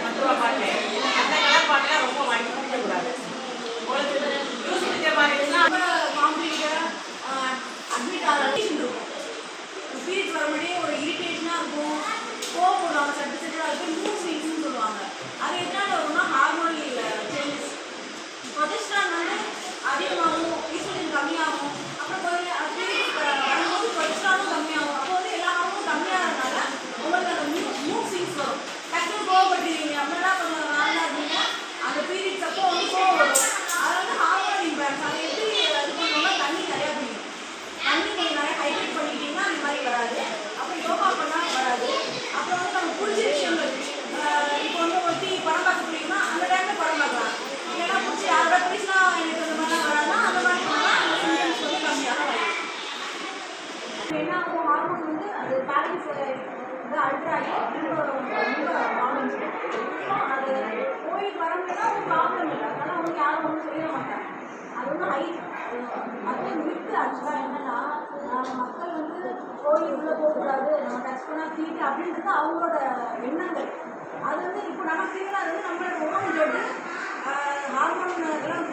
10 ரூபா பாட்டு அந்த கலர் பாட்டுலாம் ரொம்ப வாங்கி குடிக்கக்கூடாது. உங்களுக்கு யூஸ் பிடிச்ச மாதிரி இருந்தால் காம்ப்ளிகேட்டடாக அட்மிட் ஆகிறது இருக்கும். பீரியட்ஸ் வரமுடியே ஒரு இரிட்டேஷனாக இருக்கும், கோவப்படுவாங்க, சட்டச்சட்டாக இருக்கும், மூட் ஸ்விங்ஸ்ன்னு சொல்லுவாங்க. அது எதனால வரும்னா ஹார்மோனல் சேஞ்சஸ். ப்ரொஜெஸ்ட்ரான் வந்து அதிகமாகும், ஈஸ்ட்ரோஜன் கம்மியாகும். அப்புறம் பீரியட்ஸ் வரும்போது ப்ரொஜெஸ்ட்ரானும் கம்மியாகும். அப்போ வந்து எல்லா ஹார்மோனும் கம்மியாகிறதுனால உங்களுக்கு அந்த மூட் ஸ்விங்ஸ் வரும். டக்குனு கோவப்படுவீங்க, அப்படின்னா கொஞ்சம் நாளாக இருந்தீங்க, அந்த பீரியட்ஸ் அப்போ வந்து கோவம் வரும். அது வந்து ஹார்மோனல் இம்பேக்ட்ஸ். அதை எப்படி இது பண்ணுவோம்னா தண்ணி நிறையா குடிக்கணும். தண்ணி கொஞ்சம் நிறைய ஹைட்ரேட் பண்ணிக்கிட்டிங்கன்னா அந்த மாதிரி வராது. அப்புறம் யோகா பண்ணால் வராது. அப்புறம் வந்து நம்ம பிடிச்ச விஷயங்கள், இப்போ வந்து ஒரு படம் பார்க்க பிடிக்குன்னா அந்த டைமில் படம் பார்க்கலாம். இல்லைன்னா பிடிச்சி யாரோட பேசினா எனக்கு அந்த மாதிரிலாம் வராதுன்னா அந்த மாதிரி பண்ணால் அந்த சிம்டம்ஸ் வந்து கம்மியாக வரும். என்ன ஆகும், ஹார்மோன் வந்து அது பேலன்ஸ் வந்து அல்ட்ராகி ரொம்ப ப்ராப்ளம்ஸ் இருக்கும். அது போயிட்டு வரமுன்னா ஒரு ப்ராப்ளம் இல்லை. அதனால் வந்து யாரும் ஒன்றும் செய்ய மாட்டாங்க. அது வந்து மக்கள் மித்து ஆக்சுவலாக என்னென்னா மக்கள் வந்து கோயில் உள்ளே போகக்கூடாது, நம்ம டச் பண்ணால் தீட்டு அப்படின்றது அவங்களோட எண்ணங்கள். அது வந்து இப்போ நமக்கு தெரியாது, நம்மளோட உணவு ஜொட்டு ஹார்மோன் இதெல்லாம்